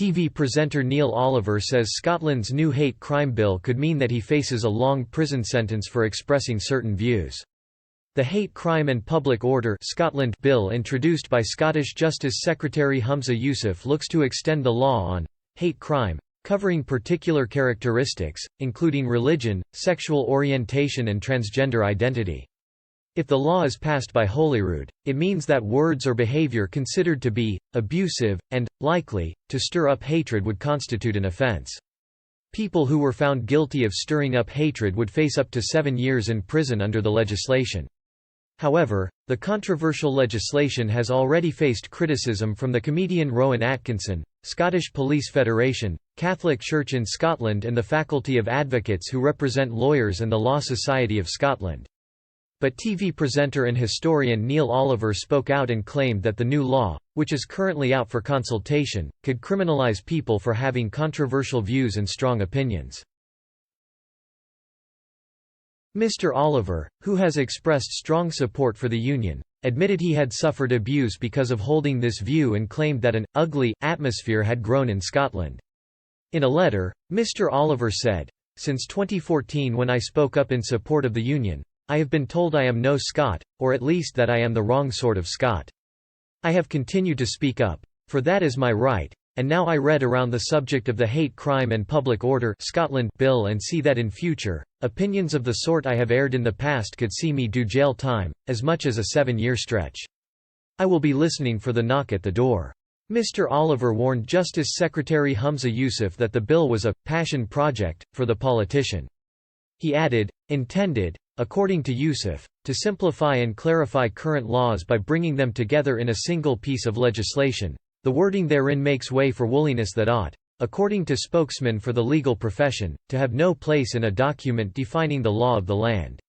TV presenter Neil Oliver says Scotland's new hate crime bill could mean that he faces a long prison sentence for expressing certain views. The Hate Crime and Public Order Scotland bill introduced by Scottish Justice Secretary Humza Yousaf looks to extend the law on hate crime, covering particular characteristics, including religion, sexual orientation and transgender identity. If the law is passed by Holyrood, it means that words or behaviour considered to be abusive, and likely to stir up hatred would constitute an offence. People who were found guilty of stirring up hatred would face up to 7 years in prison under the legislation. However, the controversial legislation has already faced criticism from the comedian Rowan Atkinson, Scottish Police Federation, Catholic Church in Scotland and the Faculty of Advocates who represent lawyers and the Law Society of Scotland. But TV presenter and historian Neil Oliver spoke out and claimed that the new law, which is currently out for consultation, could criminalise people for having controversial views and strong opinions. Mr. Oliver, who has expressed strong support for the union, admitted he had suffered abuse because of holding this view and claimed that an ugly atmosphere had grown in Scotland. In a letter, Mr. Oliver said, "Since 2014 when I spoke up in support of the union, I have been told I am no Scot, or at least that I am the wrong sort of Scot. I have continued to speak up, for that is my right, and now I read around the subject of the Hate Crime and Public Order Scotland bill and see that in future, opinions of the sort I have aired in the past could see me do jail time, as much as a 7-year stretch. I will be listening for the knock at the door." Mr. Oliver warned Justice Secretary Humza Yousaf that the bill was a «passion project» for the politician. He added, intended, according to Yousaf, to simplify and clarify current laws by bringing them together in a single piece of legislation. The wording therein makes way for woolliness that ought, according to spokesman for the legal profession, to have no place in a document defining the law of the land.